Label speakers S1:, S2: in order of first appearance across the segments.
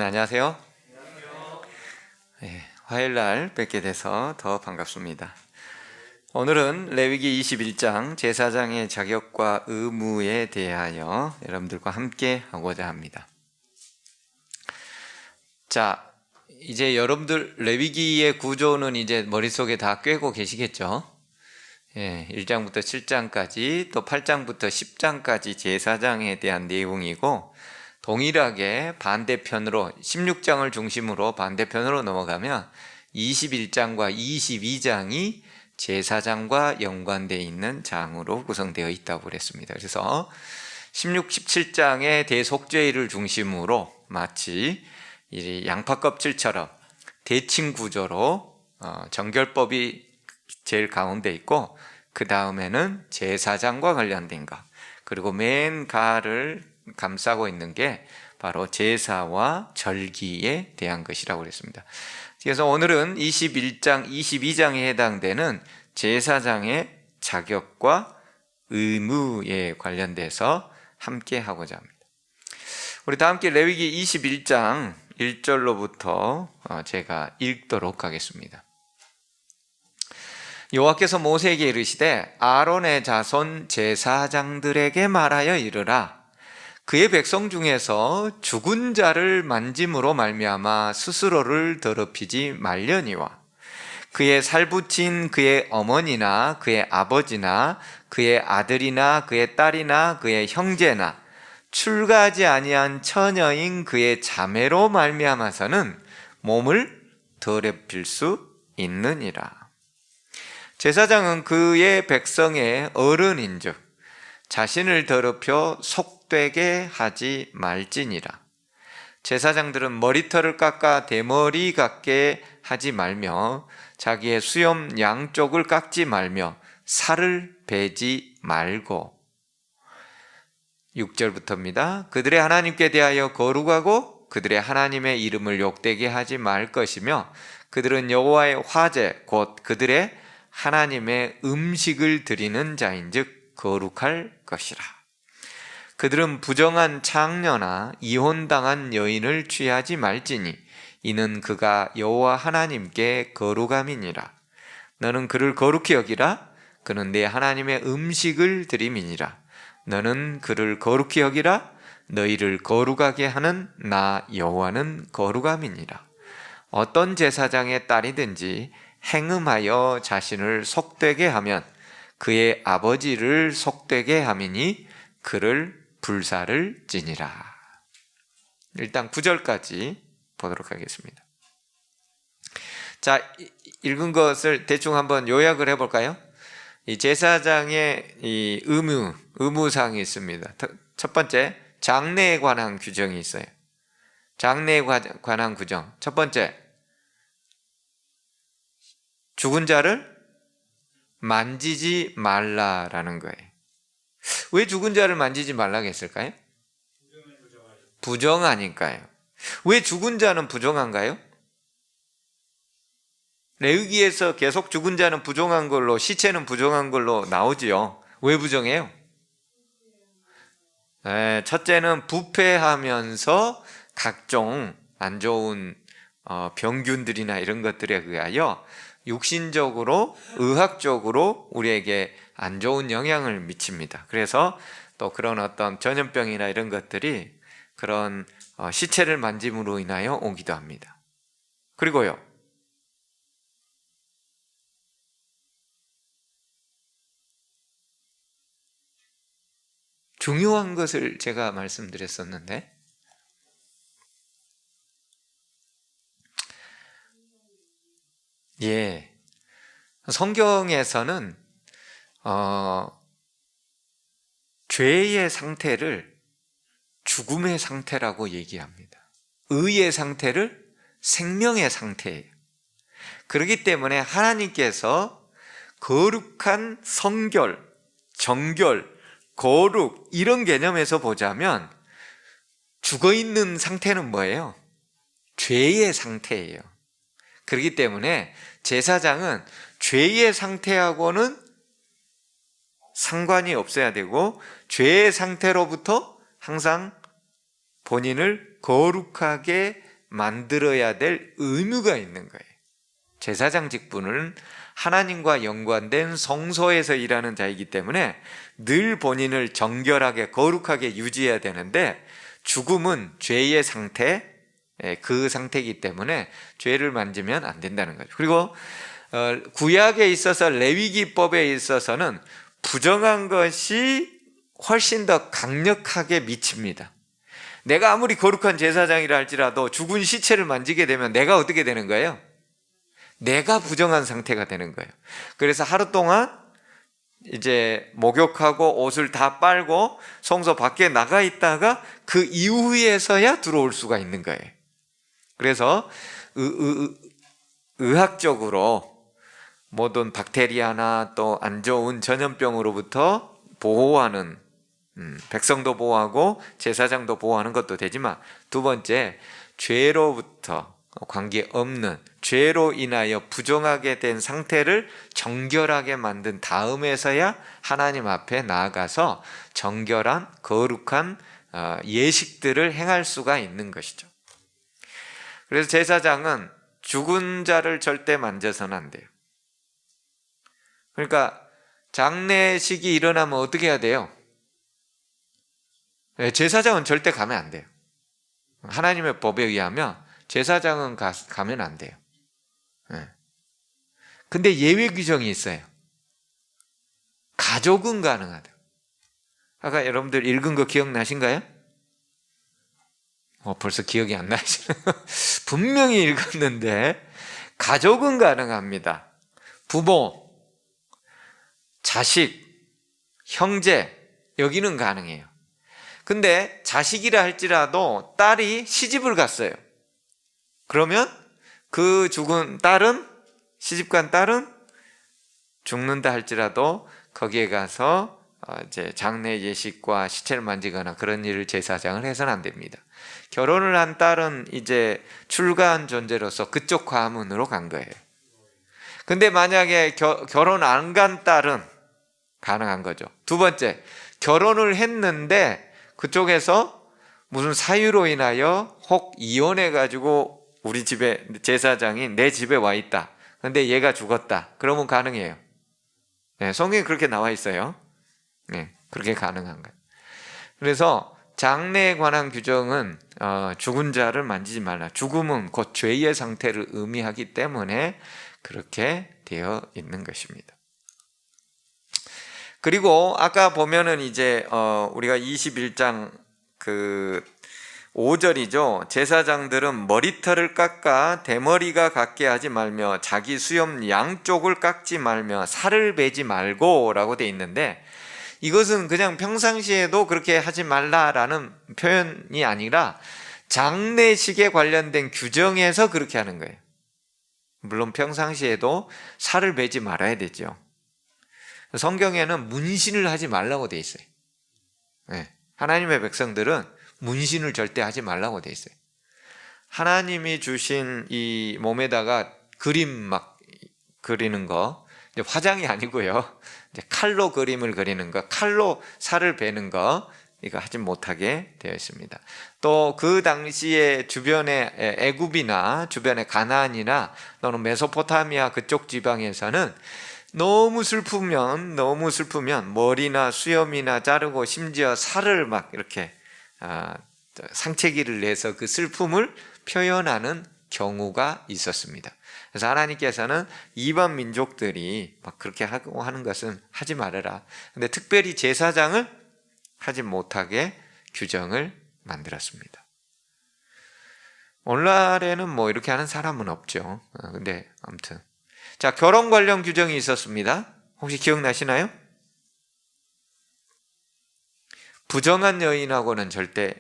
S1: 안녕하세요. 네, 화요일날 뵙게 돼서 더 반갑습니다. 오늘은 레위기 21장 제사장의 자격과 의무에 대하여 여러분들과 함께 하고자 합니다. 자, 이제 여러분들 레위기의 구조는 이제 머릿속에 다 꿰고 계시겠죠? 1장부터 7장까지 또 8장부터 10장까지 제사장에 대한 내용이고, 동일하게 반대편으로 16장을 중심으로 반대편으로 넘어가면 21장과 22장이 제사장과 연관되어 있는 장으로 구성되어 있다고 그랬습니다. 그래서 16, 17장의 대속죄를 중심으로 마치 양파껍질처럼 대칭 구조로 정결법이 제일 가운데 있고, 그 다음에는 제사장과 관련된 것, 그리고 맨 가를 감싸고 있는 게 바로 제사와 절기에 대한 것이라고 그랬습니다. 그래서 오늘은 21장, 22장에 해당되는 제사장의 자격과 의무에 관련돼서 함께 하고자 합니다. 우리 다 함께 레위기 21장 1절로부터 제가 읽도록 하겠습니다. 여호와께서 모세에게 이르시되 아론의 자손 제사장들에게 말하여 이르라. 그의 백성 중에서 죽은 자를 만짐으로 말미암아 스스로를 더럽히지 말려니와 그의 살붙인 그의 어머니나 그의 아버지나 그의 아들이나 그의 딸이나 그의 형제나 출가하지 아니한 처녀인 그의 자매로 말미암아서는 몸을 더럽힐 수 있느니라. 제사장은 그의 백성의 어른인즉 자신을 더럽혀 속되게 하지 말지니라. 제사장들은 머리털을 깎아 대머리 같게 하지 말며 자기의 수염 양쪽을 깎지 말며 살을 베지 말고, 6절부터입니다. 그들의 하나님께 대하여 거룩하고 그들의 하나님의 이름을 욕되게 하지 말 것이며 그들은 여호와의 화제 곧 그들의 하나님의 음식을 드리는 자인즉 거룩할 것이라. 그들은 부정한 창녀나 이혼당한 여인을 취하지 말지니 이는 그가 여호와 하나님께 거룩함이니라. 너는 그를 거룩히 여기라. 그는 내 하나님의 음식을 드림이니라. 너는 그를 거룩히 여기라. 너희를 거룩하게 하는 나 여호와는 거룩함이니라. 어떤 제사장의 딸이든지 행음하여 자신을 속되게 하면 그의 아버지를 속되게 함이니 그를 불사를 지니라. 일단 9절까지 보도록 하겠습니다. 자, 읽은 것을 대충 한번 요약을 해볼까요? 이 제사장의 이 의무사항이 있습니다. 첫 번째, 장례에 관한 규정이 있어요. 장례에 관한 규정. 첫 번째, 죽은 자를 만지지 말라라는 거예요. 왜 죽은 자를 만지지 말라고 했을까요? 부정하니까요. 왜 죽은 자는 부정한가요? 레위기에서 계속 죽은 자는 부정한 걸로, 시체는 부정한 걸로 나오지요. 왜 부정해요? 첫째는 부패하면서 각종 안 좋은 병균들이나 이런 것들에 의하여 육신적으로, 의학적으로 우리에게 안 좋은 영향을 미칩니다. 그래서 또 그런 어떤 전염병이나 이런 것들이 그런 시체를 만짐으로 인하여 오기도 합니다. 그리고요, 중요한 것을 제가 말씀드렸었는데, 성경에서는 죄의 상태를 죽음의 상태라고 얘기합니다. 의의 상태를 생명의 상태예요. 그렇기 때문에 하나님께서 거룩한 성결, 정결, 거룩 이런 개념에서 보자면 죽어있는 상태는 뭐예요? 죄의 상태예요. 그렇기 때문에 제사장은 죄의 상태하고는 상관이 없어야 되고 죄의 상태로부터 항상 본인을 거룩하게 만들어야 될 의무가 있는 거예요. 제사장 직분은 하나님과 연관된 성소에서 일하는 자이기 때문에 늘 본인을 정결하게 거룩하게 유지해야 되는데, 죽음은 죄의 상태, 그 상태이기 때문에 죄를 만지면 안 된다는 거죠. 그리고 구약에 있어서 레위기법에 있어서는 부정한 것이 훨씬 더 강력하게 미칩니다. 내가 아무리 거룩한 제사장이라 할지라도 죽은 시체를 만지게 되면 내가 어떻게 되는 거예요? 내가 부정한 상태가 되는 거예요. 그래서 하루 동안 이제 목욕하고 옷을 다 빨고 성소 밖에 나가 있다가 그 이후에서야 들어올 수가 있는 거예요. 그래서 의학적으로 모든 박테리아나 또 안 좋은 전염병으로부터 보호하는, 백성도 보호하고 제사장도 보호하는 것도 되지만, 두 번째, 죄로부터 관계없는, 죄로 인하여 부정하게 된 상태를 정결하게 만든 다음에서야 하나님 앞에 나아가서 정결한 거룩한 예식들을 행할 수가 있는 것이죠. 그래서 제사장은 죽은 자를 절대 만져서는 안 돼요. 그러니까 장례식이 일어나면 어떻게 해야 돼요? 제사장은 절대 가면 안 돼요. 하나님의 법에 의하면 제사장은 가면 안 돼요. 근데 예외 규정이 있어요. 가족은 가능하다. 아까 여러분들 읽은 거 기억나신가요? 벌써 기억이 안 나시네요. 분명히 읽었는데 가족은 가능합니다. 부모, 자식, 형제, 여기는 가능해요. 근데 자식이라 할지라도 딸이 시집을 갔어요. 그러면 그 죽은 딸은, 시집간 딸은 죽는다 할지라도 거기에 가서 이제 장례 예식과 시체를 만지거나 그런 일을 제사장을 해서는 안 됩니다. 결혼을 한 딸은 이제 출가한 존재로서 그쪽 가문으로 간 거예요. 근데 만약에 결혼 안 간 딸은 가능한 거죠. 두 번째, 결혼을 했는데 그쪽에서 무슨 사유로 인하여 혹 이혼해가지고 우리 집에, 제사장이 내 집에 와 있다. 근데 얘가 죽었다. 그러면 가능해요. 네, 성경에 그렇게 나와 있어요. 네, 그렇게 가능한 거예요. 그래서 장례에 관한 규정은 죽은 자를 만지지 말라. 죽음은 곧 죄의 상태를 의미하기 때문에 그렇게 되어 있는 것입니다. 그리고 아까 보면은 이제 우리가 21장 5절이죠. 제사장들은 머리털을 깎아 대머리가 같게 하지 말며 자기 수염 양쪽을 깎지 말며 살을 베지 말고 라고 돼 있는데, 이것은 그냥 평상시에도 그렇게 하지 말라라는 표현이 아니라 장례식에 관련된 규정에서 그렇게 하는 거예요. 물론 평상시에도 살을 베지 말아야 되죠. 성경에는 문신을 하지 말라고 돼 있어요. 네. 하나님의 백성들은 문신을 절대 하지 말라고 돼 있어요. 하나님이 주신 이 몸에다가 그림 막 그리는 거, 화장이 아니고요, 이제 칼로 그림을 그리는 거, 칼로 살을 베는 거, 이거 하지 못하게 되어 있습니다. 또 그 당시에 주변에 애굽이나 주변의 가나안이나 또는 메소포타미아 그쪽 지방에서는 너무 슬프면 머리나 수염이나 자르고 심지어 살을 막 이렇게 상체기를 내서 그 슬픔을 표현하는 경우가 있었습니다. 그래서 하나님께서는 이방 민족들이 막 그렇게 하고 하는 것은 하지 말아라. 근데 특별히 제사장을 하지 못하게 규정을 만들었습니다. 오늘날에는 뭐 이렇게 하는 사람은 없죠. 근데 아무튼, 자, 결혼 관련 규정이 있었습니다. 혹시 기억나시나요? 부정한 여인하고는 절대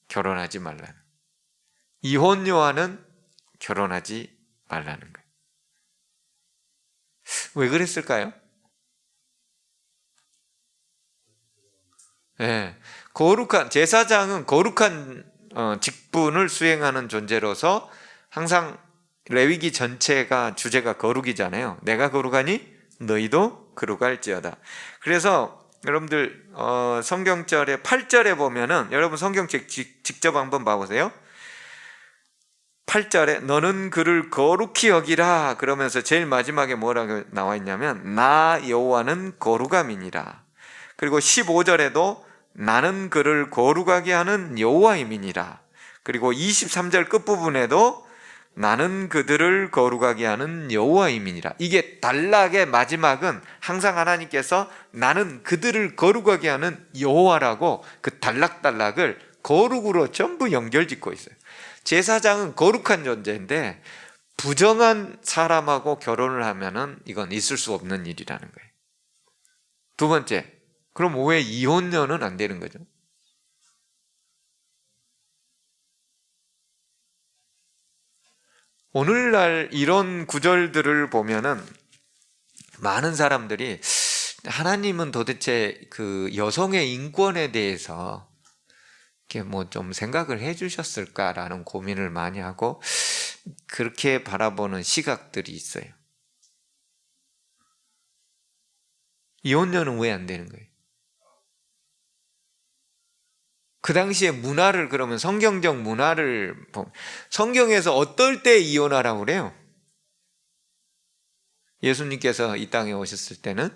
S1: 결혼하지 말라는, 이혼녀와는 결혼하지 말라는 거예요. 왜 그랬을까요? 네, 거룩한 제사장은 거룩한 직분을 수행하는 존재로서 항상 레위기 전체가 주제가 거룩이잖아요. 내가 거룩하니 너희도 거룩할지어다. 그래서 여러분들 성경절에 8절에 보면은, 여러분 성경책 직접 한번 봐보세요. 8절에 너는 그를 거룩히 여기라 그러면서 제일 마지막에 뭐라고 나와 있냐면 나 여호와는 거룩함이니라. 그리고 15절에도 나는 그를 거룩하게 하는 여호와임이니라. 그리고 23절 끝부분에도 나는 그들을 거룩하게 하는 여호와임이니라. 이게 단락의 마지막은 항상 하나님께서 나는 그들을 거룩하게 하는 여호와라고 그 단락단락을 거룩으로 전부 연결짓고 있어요. 제사장은 거룩한 존재인데 부정한 사람하고 결혼을 하면은 이건 있을 수 없는 일이라는 거예요. 두 번째, 그럼 왜 이혼녀는 안 되는 거죠? 오늘날 이런 구절들을 보면은 많은 사람들이 하나님은 도대체 그 여성의 인권에 대해서 이렇게 뭐 좀 생각을 해 주셨을까라는 고민을 많이 하고 그렇게 바라보는 시각들이 있어요. 이혼녀는 왜 안 되는 거예요? 그 당시에 문화를 그러면 성경적 문화를 성경에서 어떨 때 이혼하라고 그래요? 예수님께서 이 땅에 오셨을 때는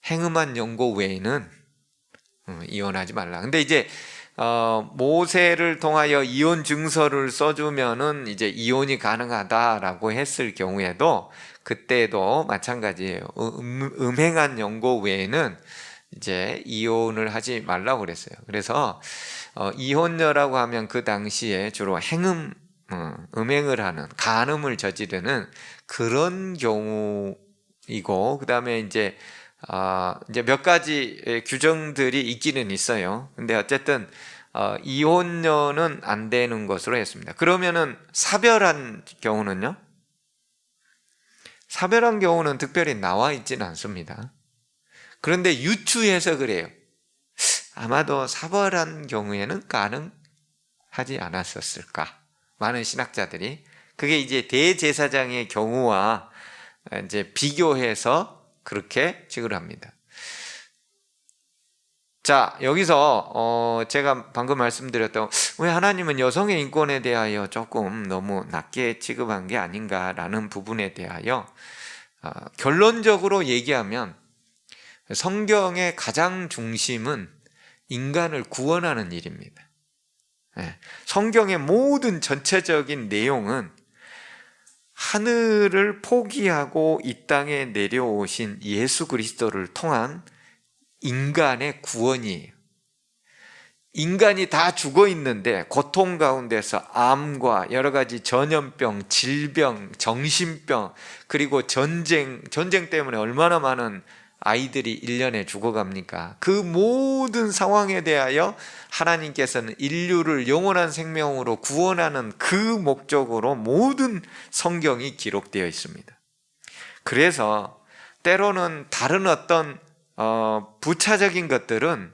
S1: 행음한 연고 외에는 이혼하지 말라. 근데 이제 모세를 통하여 이혼 증서를 써주면은 이제 이혼이 가능하다라고 했을 경우에도 그때도 마찬가지예요. 음행한 연고 외에는 이제 이혼을 하지 말라고 그랬어요. 그래서 이혼녀라고 하면 그 당시에 주로 음행을 하는 간음을 저지르는 그런 경우이고, 그 다음에 이제 몇 가지 규정들이 있기는 있어요. 근데 어쨌든 이혼녀는 안 되는 것으로 했습니다. 그러면은 사별한 경우는요? 사별한 경우는 특별히 나와 있지는 않습니다. 그런데 유추해서 그래요. 아마도 사별한 경우에는 가능하지 않았었을까? 많은 신학자들이 그게 이제 대제사장의 경우와 이제 비교해서 그렇게 칙을 합니다. 자, 여기서 제가 방금 말씀드렸던 왜 하나님은 여성의 인권에 대하여 조금 너무 낮게 취급한 게 아닌가라는 부분에 대하여 결론적으로 얘기하면 성경의 가장 중심은 인간을 구원하는 일입니다. 성경의 모든 전체적인 내용은 하늘을 포기하고 이 땅에 내려오신 예수 그리스도를 통한 인간의 구원이에요. 인간이 다 죽어 있는데 고통 가운데서 암과 여러 가지 전염병, 질병, 정신병, 그리고 전쟁 때문에 얼마나 많은 아이들이 1년에 죽어갑니까? 그 모든 상황에 대하여 하나님께서는 인류를 영원한 생명으로 구원하는 그 목적으로 모든 성경이 기록되어 있습니다. 그래서 때로는 다른 어떤 부차적인 것들은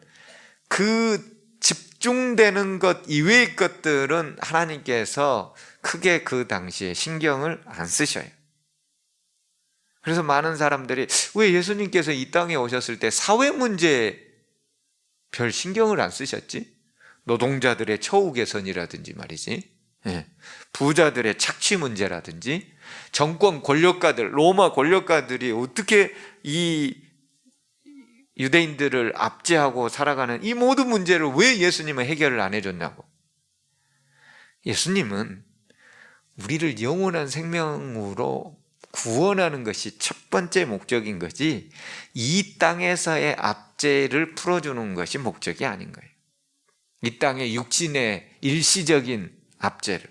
S1: 그 집중되는 것 이외의 것들은 하나님께서 크게 그 당시에 신경을 안 쓰셔요. 그래서 많은 사람들이 왜 예수님께서 이 땅에 오셨을 때 사회 문제에 별 신경을 안 쓰셨지? 노동자들의 처우 개선이라든지 말이지, 부자들의 착취 문제라든지, 정권 권력가들, 로마 권력가들이 어떻게 이 유대인들을 압제하고 살아가는 이 모든 문제를 왜 예수님은 해결을 안 해줬냐고. 예수님은 우리를 영원한 생명으로 구원하는 것이 첫 번째 목적인 거지 이 땅에서의 압제를 풀어주는 것이 목적이 아닌 거예요. 이 땅의 육신의 일시적인 압제를.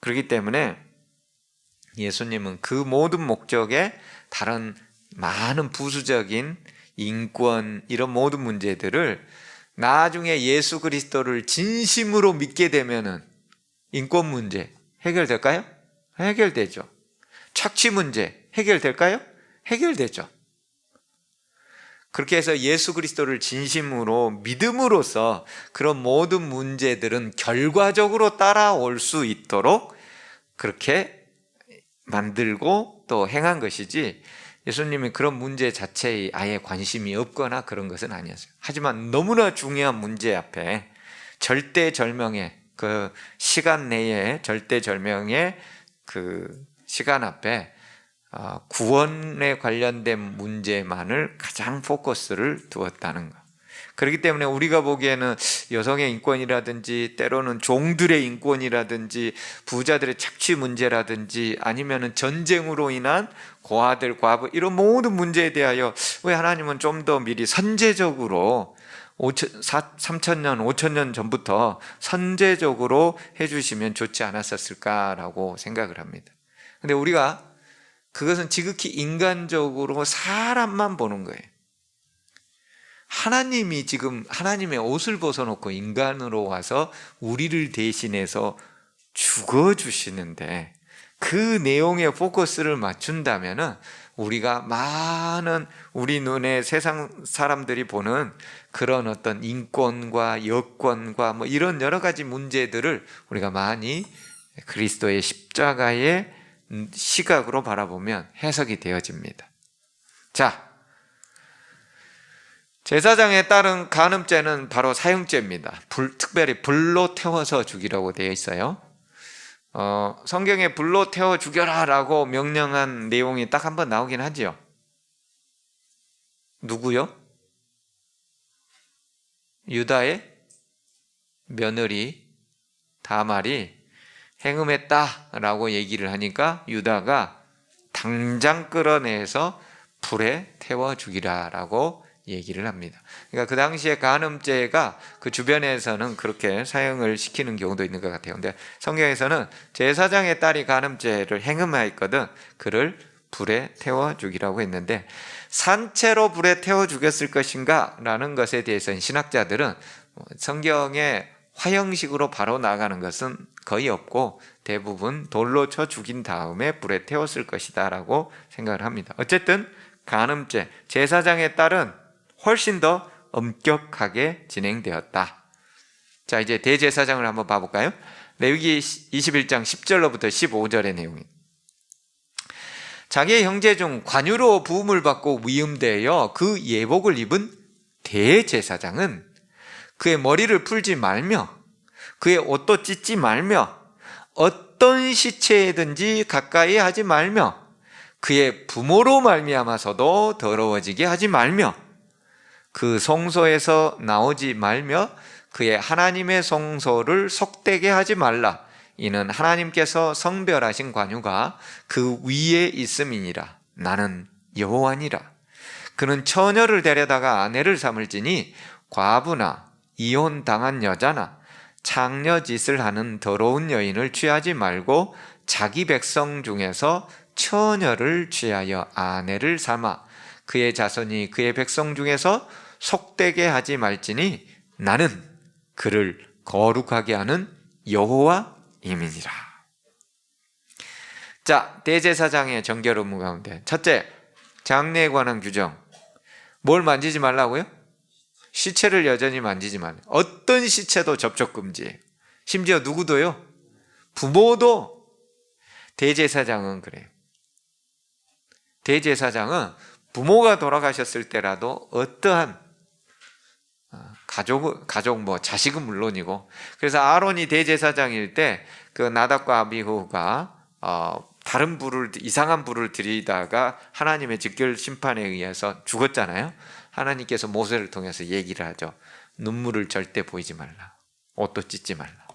S1: 그렇기 때문에 예수님은 그 모든 목적에 다른 많은 부수적인 인권 이런 모든 문제들을 나중에 예수 그리스도를 진심으로 믿게 되면은 인권 문제 해결될까요? 해결되죠. 착취 문제 해결될까요? 해결되죠. 그렇게 해서 예수 그리스도를 진심으로 믿음으로써 그런 모든 문제들은 결과적으로 따라올 수 있도록 그렇게 만들고 또 행한 것이지 예수님이 그런 문제 자체에 아예 관심이 없거나 그런 것은 아니었어요. 하지만 너무나 중요한 문제 앞에 절대절명의 그 시간 내에 절대절명의 그 시간 앞에 구원에 관련된 문제만을 가장 포커스를 두었다는 것. 그렇기 때문에 우리가 보기에는 여성의 인권이라든지 때로는 종들의 인권이라든지 부자들의 착취 문제라든지 아니면은 전쟁으로 인한 고아들, 과부 이런 모든 문제에 대하여 왜 하나님은 좀 더 미리 선제적으로 3,000년, 5,000년 전부터 선제적으로 해주시면 좋지 않았었을까라고 생각을 합니다. 근데 우리가 그것은 지극히 인간적으로 사람만 보는 거예요. 하나님이 지금 하나님의 옷을 벗어놓고 인간으로 와서 우리를 대신해서 죽어주시는데 그 내용에 포커스를 맞춘다면은 우리가 많은 우리 눈에 세상 사람들이 보는 그런 어떤 인권과 여권과 뭐 이런 여러 가지 문제들을 우리가 많이 그리스도의 십자가의 시각으로 바라보면 해석이 되어집니다. 자, 제사장에 따른 간음죄는 바로 사형죄입니다. 특별히 불로 태워서 죽이라고 되어 있어요. 성경에 불로 태워 죽여라 라고 명령한 내용이 딱 한 번 나오긴 하지요. 누구요? 유다의 며느리 다말이 행음했다라고 얘기를 하니까 유다가 당장 끌어내서 불에 태워 죽이라라고 얘기를 합니다. 그러니까 그 당시에 간음죄가 그 주변에서는 그렇게 사형을 시키는 경우도 있는 것 같아요. 근데 성경에서는 제사장의 딸이 간음죄를 행음하였거든 그를 불에 태워 죽이라고 했는데 산채로 불에 태워 죽였을 것인가 라는 것에 대해서는 신학자들은 성경에 화형식으로 바로 나가는 것은 거의 없고 대부분 돌로 쳐 죽인 다음에 불에 태웠을 것이다 라고 생각을 합니다. 어쨌든 간음죄, 제사장의 딸은 훨씬 더 엄격하게 진행되었다. 자, 이제 대제사장을 한번 봐볼까요? 레위기 21장 10절로부터 15절의 내용입니다. 자기의 형제 중 관유로 부음을 받고 위임되어 그 예복을 입은 대제사장은 그의 머리를 풀지 말며 그의 옷도 찢지 말며 어떤 시체에든지 가까이 하지 말며 그의 부모로 말미암아서도 더러워지게 하지 말며 그 성소에서 나오지 말며 그의 하나님의 성소를 속되게 하지 말라. 이는 하나님께서 성별하신 관유가 그 위에 있음이니라. 나는 여호와니라. 그는 처녀를 데려다가 아내를 삼을지니 과부나 이혼당한 여자나 창녀짓을 하는 더러운 여인을 취하지 말고 자기 백성 중에서 처녀를 취하여 아내를 삼아 그의 자손이 그의 백성 중에서 속되게 하지 말지니 나는 그를 거룩하게 하는 여호와임이니라. 자, 대제사장의 정결 의무 가운데 첫째, 장례에 관한 규정. 뭘 만지지 말라고요? 시체를 여전히 만지지 말라. 어떤 시체도 접촉 금지예요. 심지어 누구도요? 부모도. 대제사장은 그래요. 대제사장은 부모가 돌아가셨을 때라도 어떠한 가족 뭐 자식은 물론이고, 그래서 아론이 대제사장일 때 그 나답과 아비후가 다른 이상한 불을 들이다가 하나님의 직결 심판에 의해서 죽었잖아요. 하나님께서 모세를 통해서 얘기를 하죠. 눈물을 절대 보이지 말라. 옷도 찢지 말라.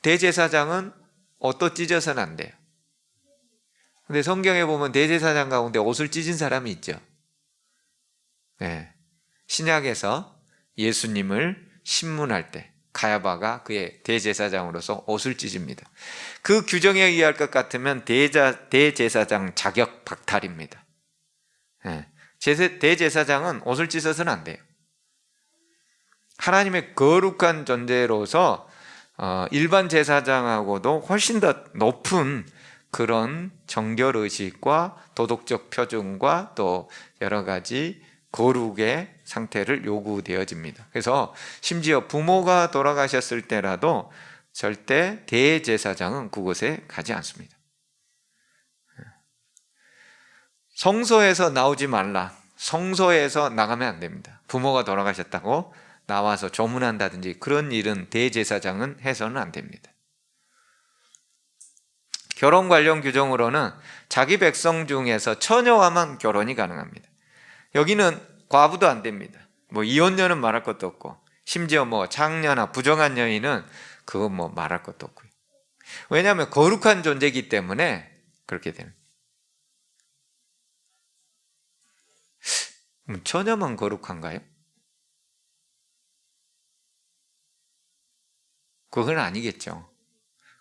S1: 대제사장은 옷도 찢어서는 안 돼요. 근데 성경에 보면 대제사장 가운데 옷을 찢은 사람이 있죠. 네. 신약에서 예수님을 신문할 때 가야바가 그의 대제사장으로서 옷을 찢습니다. 그 규정에 의할 것 같으면 대제사장 자격 박탈입니다. 네. 대제사장은 옷을 찢어서는 안 돼요. 하나님의 거룩한 존재로서 일반 제사장하고도 훨씬 더 높은 그런 정결의식과 도덕적 표준과 또 여러 가지 거룩의 상태를 요구되어집니다. 그래서 심지어 부모가 돌아가셨을 때라도 절대 대제사장은 그곳에 가지 않습니다. 성소에서 나오지 말라. 성소에서 나가면 안 됩니다. 부모가 돌아가셨다고 나와서 조문한다든지 그런 일은 대제사장은 해서는 안 됩니다. 결혼 관련 규정으로는 자기 백성 중에서 처녀와만 결혼이 가능합니다. 여기는 과부도 안 됩니다. 뭐 이혼녀는 말할 것도 없고, 심지어 뭐 장녀나 부정한 여인은 그거 뭐 말할 것도 없고요. 왜냐하면 거룩한 존재이기 때문에 그렇게 되는. 처녀만 거룩한가요? 그건 아니겠죠.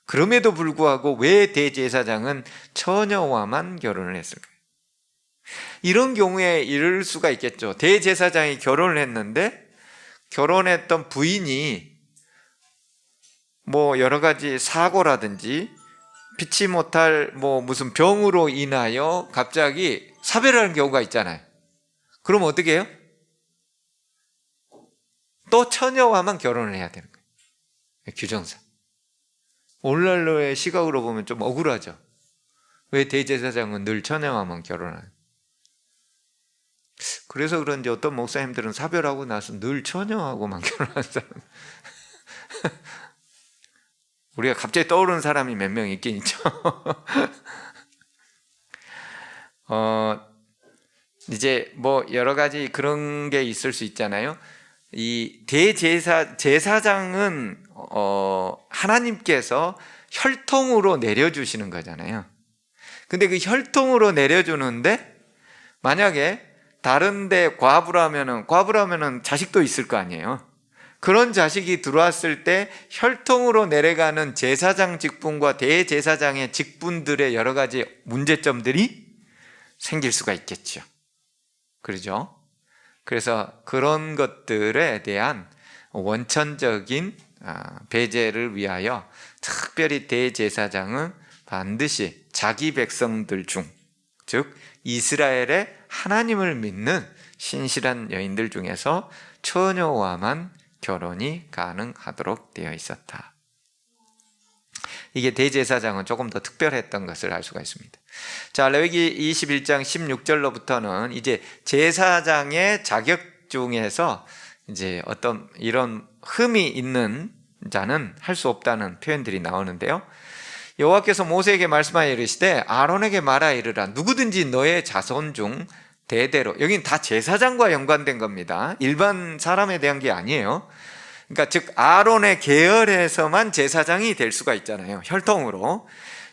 S1: 그럼에도 불구하고 왜 대제사장은 처녀와만 결혼을 했을까요? 이런 경우에 이럴 수가 있겠죠. 대제사장이 결혼을 했는데 결혼했던 부인이 뭐 여러 가지 사고라든지 피치 못할 뭐 무슨 병으로 인하여 갑자기 사별하는 경우가 있잖아요. 그럼 어떻게 해요? 또 처녀와만 결혼을 해야 되는 거예요. 규정상. 오늘날의 시각으로 보면 좀 억울하죠. 왜 대제사장은 늘 처녀와만 결혼하는? 그래서 그런지 어떤 목사님들은 사별하고 나서 늘 처녀하고만 결혼하는 사람. 우리가 갑자기 떠오르는 사람이 몇 명 있긴 있죠. 이제 뭐 여러 가지 그런 게 있을 수 있잖아요. 이 제사장은 하나님께서 혈통으로 내려주시는 거잖아요. 근데 그 혈통으로 내려주는데 만약에 다른데 과부라면은 자식도 있을 거 아니에요. 그런 자식이 들어왔을 때 혈통으로 내려가는 제사장 직분과 대제사장의 직분들의 여러 가지 문제점들이 생길 수가 있겠죠. 그렇죠? 그래서 그런 것들에 대한 원천적인 배제를 위하여 특별히 대제사장은 반드시 자기 백성들 중, 즉 이스라엘의 하나님을 믿는 신실한 여인들 중에서 처녀와만 결혼이 가능하도록 되어 있었다. 이게 대제사장은 조금 더 특별했던 것을 알 수가 있습니다. 자, 레위기 21장 16절로부터는 이제 제사장의 자격 중에서 이제 어떤 이런 흠이 있는 자는 할 수 없다는 표현들이 나오는데요. 여호와께서 모세에게 말씀하여 이르시되 아론에게 말하 이르라 누구든지 너의 자손 중 대대로, 여기는 다 제사장과 연관된 겁니다. 일반 사람에 대한 게 아니에요. 그러니까 즉 아론의 계열에서만 제사장이 될 수가 있잖아요.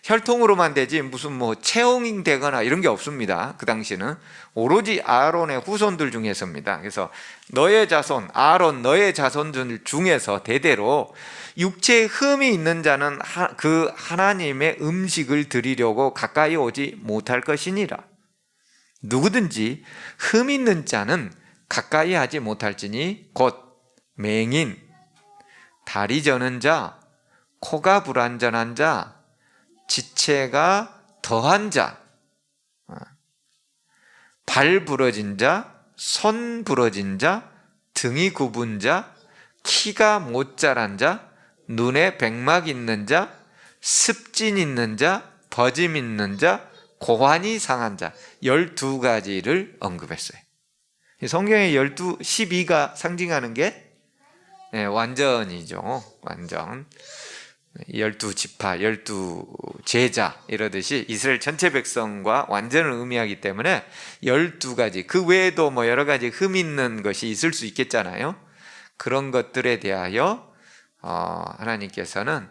S1: 혈통으로만 되지 무슨 뭐 채용이 되거나 이런 게 없습니다. 그 당시는 오로지 아론의 후손들 중에서입니다. 그래서 너의 자손, 아론 너의 자손들 중에서 대대로 육체에 흠이 있는 자는 그 하나님의 음식을 드리려고 가까이 오지 못할 것이니라. 누구든지 흠 있는 자는 가까이 하지 못할지니 곧 맹인, 다리 저는 자, 코가 불완전한 자, 지체가 더한 자, 발 부러진 자, 손 부러진 자, 등이 굽은 자, 키가 못 자란 자, 눈에 백막 있는 자, 습진 있는 자, 버짐 있는 자, 고환이 상한 자 12가지를 언급했어요. 성경의 12가 상징하는 게 완전이죠. 완전 12지파, 12제자 이러듯이 이스라엘 전체 백성과 완전을 의미하기 때문에 12가지, 그 외에도 뭐 여러 가지 흠 있는 것이 있을 수 있겠잖아요. 그런 것들에 대하여 하나님께서는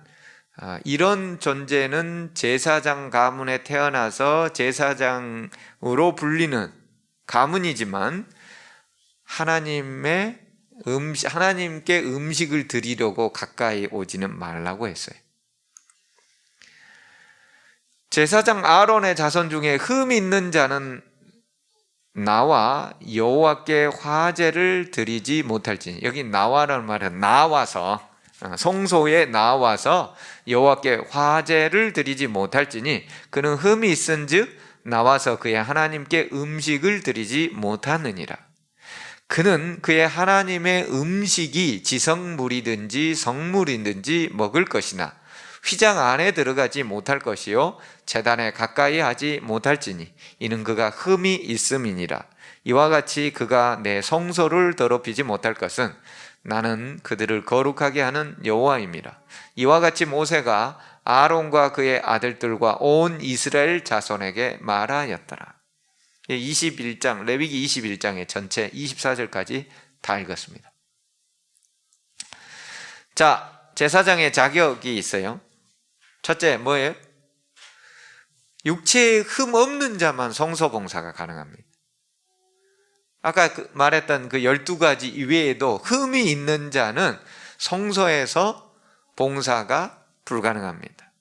S1: 이런 존재는 제사장 가문에 태어나서 제사장으로 불리는 가문이지만 하나님께 음식을 드리려고 가까이 오지는 말라고 했어요. 제사장 아론의 자손 중에 흠이 있는 자는 나와 여호와께 화제를 드리지 못할지니, 여기 나와라는 말은 나와서, 성소에 나와서 여호와께 화제를 드리지 못할지니 그는 흠이 있은즉 나와서 그의 하나님께 음식을 드리지 못하느니라. 그는 그의 하나님의 음식이 지성물이든지 성물이든지 먹을 것이나 휘장 안에 들어가지 못할 것이요 제단에 가까이 하지 못할지니 이는 그가 흠이 있음이니라. 이와 같이 그가 내 성소를 더럽히지 못할 것은 나는 그들을 거룩하게 하는 여호와입니다. 이와 같이 모세가 아론과 그의 아들들과 온 이스라엘 자손에게 말하였더라. 21장, 레위기 21장의 전체 24절까지 다 읽었습니다. 자, 제사장의 자격이 있어요. 첫째, 뭐예요? 육체에 흠 없는 자만 성소봉사가 가능합니다. 아까 말했던 그 12가지 이외에도 흠이 있는 자는 성소에서 봉사가 불가능합니다.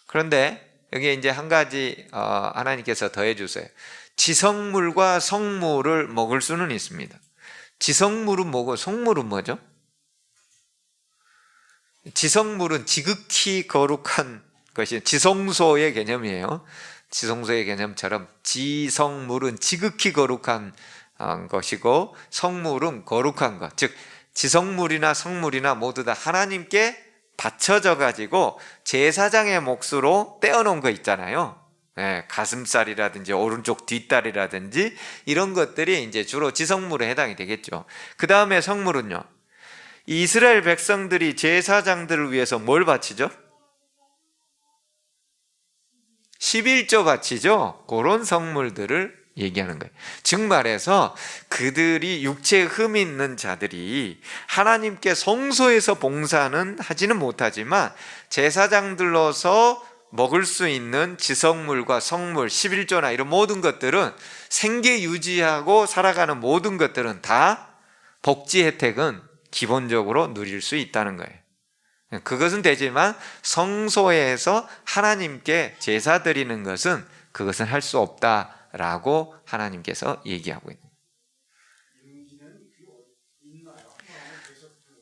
S1: 그런데 여기에 이제 한 가지 하나님께서 더해 주세요. 지성물과 성물을 먹을 수는 있습니다. 지성물은 뭐고 성물은 뭐죠? 지성물은 지극히 거룩한 것이 지성소의 개념이에요. 지성소의 개념처럼 지성물은 지극히 거룩한 것이고 성물은 거룩한 것, 즉 지성물이나 성물이나 모두 다 하나님께 바쳐져 가지고 제사장의 몫으로 떼어놓은 거 있잖아요. 네, 가슴살이라든지 오른쪽 뒷다리라든지 이런 것들이 이제 주로 지성물에 해당이 되겠죠. 그 다음에 성물은요, 이스라엘 백성들이 제사장들을 위해서 뭘 바치죠? 11조 바치죠. 그런 성물들을 얘기하는 거예요. 즉 말해서 그들이 육체에 흠이 있는 자들이 하나님께 성소에서 봉사는 하지는 못하지만 제사장들로서 먹을 수 있는 지성물과 성물, 11조나 이런 모든 것들은 생계 유지하고 살아가는 모든 것들은 다 복지 혜택은 기본적으로 누릴 수 있다는 거예요. 그것은 되지만 성소에서 하나님께 제사 드리는 것은 그것은 할 수 없다라고 하나님께서 얘기하고 있는 거예요.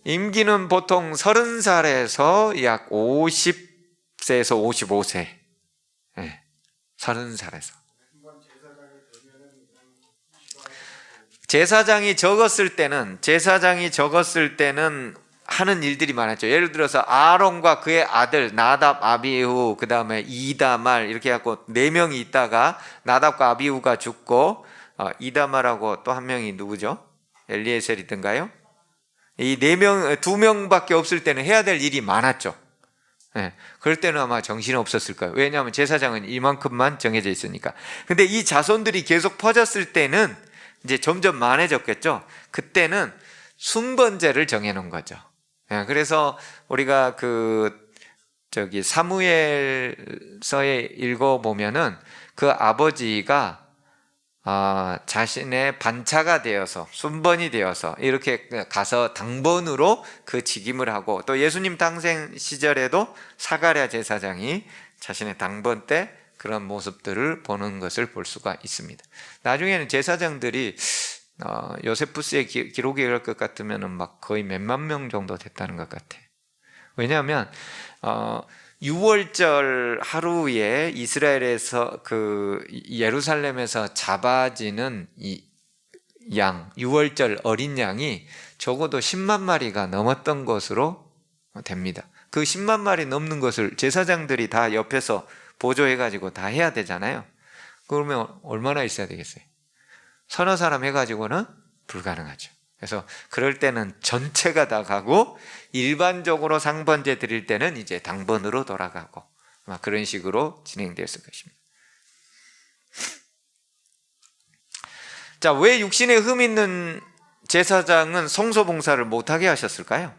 S1: 임기는 보통 30살에서 약 50세에서 55세. 네, 30살에서. 제사장이 적었을 때는 하는 일들이 많았죠. 예를 들어서 아론과 그의 아들 나답, 아비후, 그 다음에 이다말 이렇게 해갖고 4명이 있다가 나답과 아비후가 죽고 이다말하고 또 한 명이 누구죠? 엘리에셀이던가요? 이 4명, 2명밖에 없을 때는 해야 될 일이 많았죠. 네, 그럴 때는 아마 정신이 없었을 거예요. 왜냐하면 제사장은 이만큼만 정해져 있으니까. 근데 이 자손들이 계속 퍼졌을 때는 이제 점점 많아졌겠죠. 그때는 순번제를 정해놓은 거죠. 그래서 우리가 사무엘서에 읽어보면은 그 아버지가 자신의 반차가 되어서 순번이 되어서 이렇게 가서 당번으로 그 직임을 하고, 또 예수님 당생 시절에도 사가랴 제사장이 자신의 당번 때 그런 모습들을 보는 것을 볼 수가 있습니다. 나중에는 제사장들이 요세푸스의 기록에 의할 것 같으면 막 거의 몇만 명 정도 됐다는 것 같아. 왜냐하면 6월절 하루에 이스라엘에서 예루살렘에서 잡아지는 이 양, 6월절 어린 양이 적어도 10만 마리가 넘었던 것으로 됩니다. 그 10만 마리 넘는 것을 제사장들이 다 옆에서 보조해가지고 다 해야 되잖아요. 그러면 얼마나 있어야 되겠어요? 서너 사람 해가지고는 불가능하죠. 그래서 그럴 때는 전체가 다 가고, 일반적으로 상번제 드릴 때는 이제 당번으로 돌아가고, 그런 식으로 진행되었을 것입니다. 자, 왜 육신에 흠 있는 제사장은 성소봉사를 못하게 하셨을까요?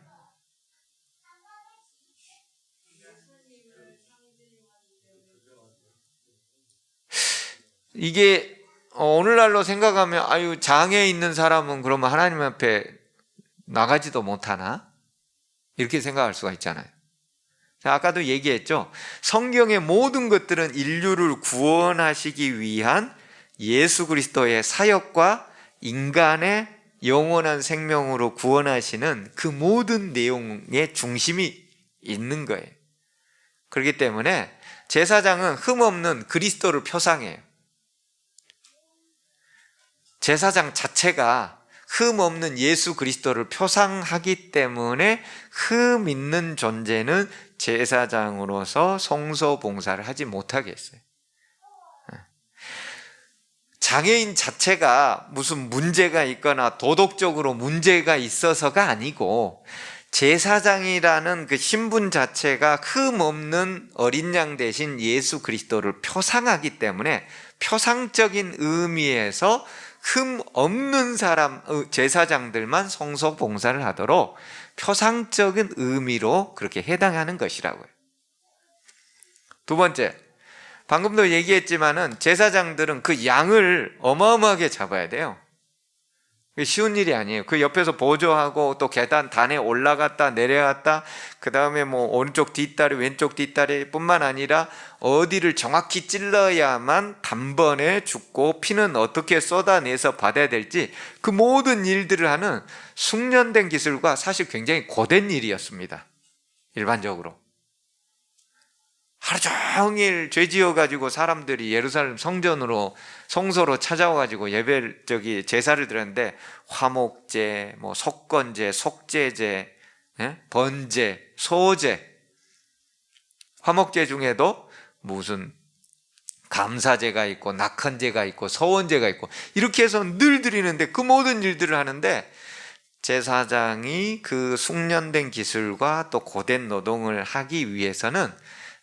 S1: 이게 오늘날로 생각하면 장애 있는 사람은 그러면 하나님 앞에 나가지도 못하나? 이렇게 생각할 수가 있잖아요. 아까도 얘기했죠. 성경의 모든 것들은 인류를 구원하시기 위한 예수 그리스도의 사역과 인간의 영원한 생명으로 구원하시는 그 모든 내용의 중심이 있는 거예요. 그렇기 때문에 제사장은 흠없는 그리스도를 표상해요. 제사장 자체가 흠 없는 예수 그리스도를 표상하기 때문에 흠 있는 존재는 제사장으로서 성소 봉사를 하지 못하게 했어요. 장애인 자체가 무슨 문제가 있거나 도덕적으로 문제가 있어서가 아니고 제사장이라는 그 신분 자체가 흠없는 어린 양 대신 예수 그리스도를 표상하기 때문에 표상적인 의미에서 흠 없는 사람 제사장들만 성소 봉사를 하도록 표상적인 의미로 그렇게 해당하는 것이라고요. 두 번째, 방금도 얘기했지만은 제사장들은 그 양을 어마어마하게 잡아야 돼요. 쉬운 일이 아니에요. 그 옆에서 보조하고 또 계단 단에 올라갔다 내려갔다, 그 다음에 뭐 오른쪽 뒷다리 왼쪽 뒷다리 뿐만 아니라 어디를 정확히 찔러야만 단번에 죽고 피는 어떻게 쏟아내서 받아야 될지 그 모든 일들을 하는 숙련된 기술과 사실 굉장히 고된 일이었습니다. 일반적으로 하루 종일 죄 지어가지고 사람들이 예루살렘 성소로 찾아와가지고 제사를 드렸는데 화목제, 뭐 속건제, 속죄제, 번제, 소제, 화목제 중에도 무슨 감사제가 있고 낙헌제가 있고 서원제가 있고 이렇게 해서 늘 드리는데 그 모든 일들을 하는데 제사장이 그 숙련된 기술과 또 고된 노동을 하기 위해서는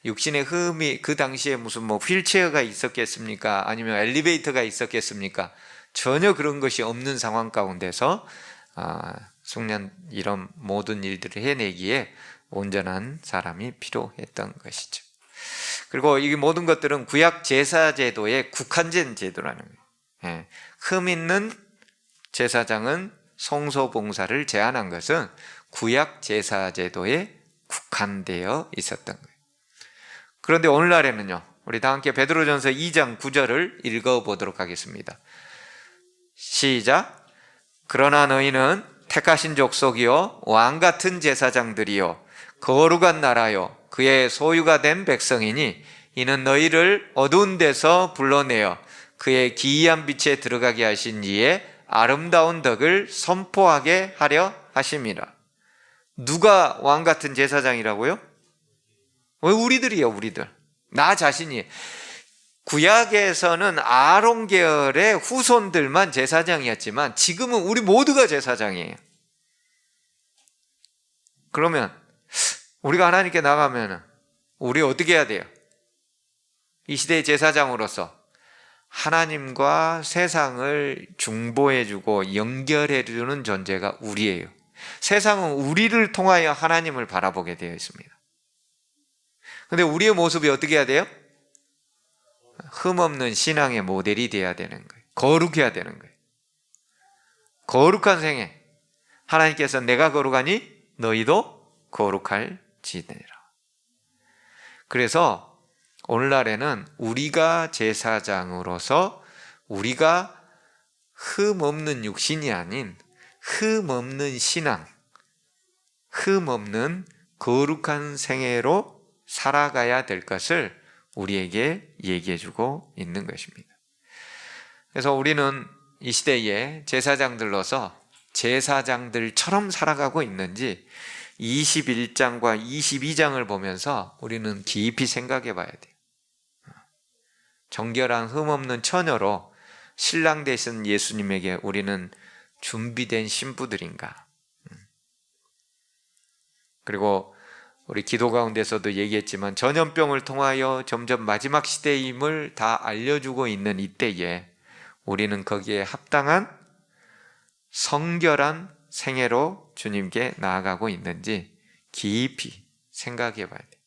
S1: 육신의 흠이 그 당시에 무슨 뭐 휠체어가 있었겠습니까? 아니면 엘리베이터가 있었겠습니까? 전혀 그런 것이 없는 상황 가운데서 이런 모든 일들을 해내기에 온전한 사람이 필요했던 것이죠. 그리고 이 모든 것들은 구약 제사 제도의 국한된 제도라는 거예요. 흠 있는 제사장은 성소 봉사를 제한한 것은 구약 제사 제도에 국한되어 있었던 거예요. 그런데 오늘날에는요, 우리 다 함께 베드로전서 2장 9절을 읽어보도록 하겠습니다. 시작. 그러나 너희는 택하신 족속이요 왕같은 제사장들이요 거룩한 나라요 그의 소유가 된 백성이니 이는 너희를 어두운 데서 불러내어 그의 기이한 빛에 들어가게 하신 이의 아름다운 덕을 선포하게 하려 하심이라. 누가 왕같은 제사장이라고요? 우리들이요, 우리들. 나 자신이. 구약에서는 아론 계열의 후손들만 제사장이었지만 지금은 우리 모두가 제사장이에요. 그러면 우리가 하나님께 나가면 우리 어떻게 해야 돼요? 이 시대의 제사장으로서 하나님과 세상을 중보해주고 연결해주는 존재가 우리예요. 세상은 우리를 통하여 하나님을 바라보게 되어 있습니다. 근데 우리의 모습이 어떻게 해야 돼요? 흠없는 신앙의 모델이 되어야 되는 거예요. 거룩해야 되는 거예요. 거룩한 생애. 하나님께서 내가 거룩하니 너희도 거룩할지니라. 그래서 오늘날에는 우리가 제사장으로서 우리가 흠없는 육신이 아닌 흠없는 신앙, 흠없는 거룩한 생애로 살아가야 될 것을 우리에게 얘기해주고 있는 것입니다. 그래서 우리는 이 시대에 제사장들로서 제사장들처럼 살아가고 있는지 21장과 22장을 보면서 우리는 깊이 생각해 봐야 돼요. 정결한 흠없는 처녀로 신랑 되신 예수님에게 우리는 준비된 신부들인가? 그리고 우리 기도 가운데서도 얘기했지만 전염병을 통하여 점점 마지막 시대임을 다 알려주고 있는 이때에 우리는 거기에 합당한 성결한 생애로 주님께 나아가고 있는지 깊이 생각해 봐야 돼요.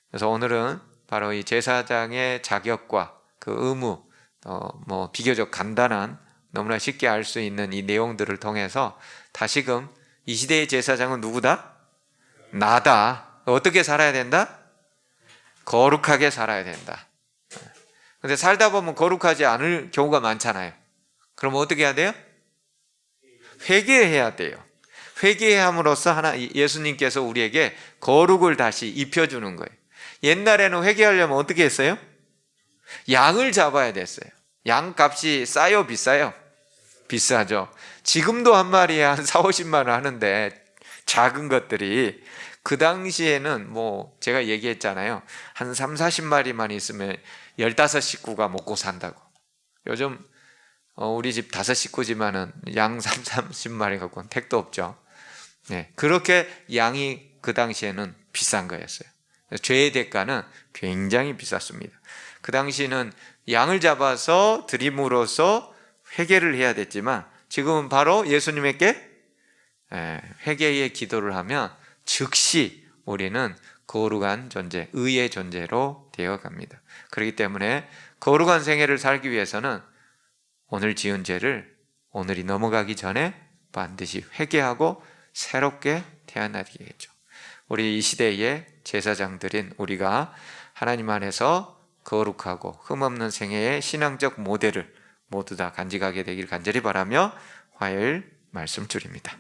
S1: 그래서 오늘은 바로 이 제사장의 자격과 그 의무, 비교적 간단한 너무나 쉽게 알 수 있는 이 내용들을 통해서 다시금 이 시대의 제사장은 누구다? 나다. 어떻게 살아야 된다? 거룩하게 살아야 된다. 근데 살다 보면 거룩하지 않을 경우가 많잖아요. 그럼 어떻게 해야 돼요? 회개해야 돼요. 회개함으로써 예수님께서 우리에게 거룩을 다시 입혀주는 거예요. 옛날에는 회개하려면 어떻게 했어요? 양을 잡아야 됐어요. 양 값이 싸요, 비싸요? 비싸죠. 지금도 한 마리에 한 4, 50만 원 하는데 작은 것들이 그 당시에는 제가 얘기했잖아요. 한 3, 40마리만 있으면 15식구가 먹고 산다고. 요즘 우리 집 5식구지만은 양 30마리 갖고는 택도 없죠. 네, 그렇게 양이 그 당시에는 비싼 거였어요. 죄의 대가는 굉장히 비쌌습니다. 그 당시에는 양을 잡아서 드림으로써 회개를 해야 됐지만 지금은 바로 예수님에게 회개의 기도를 하면 즉시 우리는 거룩한 존재, 의의 존재로 되어갑니다. 그렇기 때문에 거룩한 생애를 살기 위해서는 오늘 지은 죄를 오늘이 넘어가기 전에 반드시 회개하고 새롭게 태어나야겠죠. 우리 이 시대의 제사장들인 우리가 하나님 안에서 거룩하고 흠없는 생애의 신앙적 모델을 모두 다 간직하게 되길 간절히 바라며 화요일 말씀 줄입니다.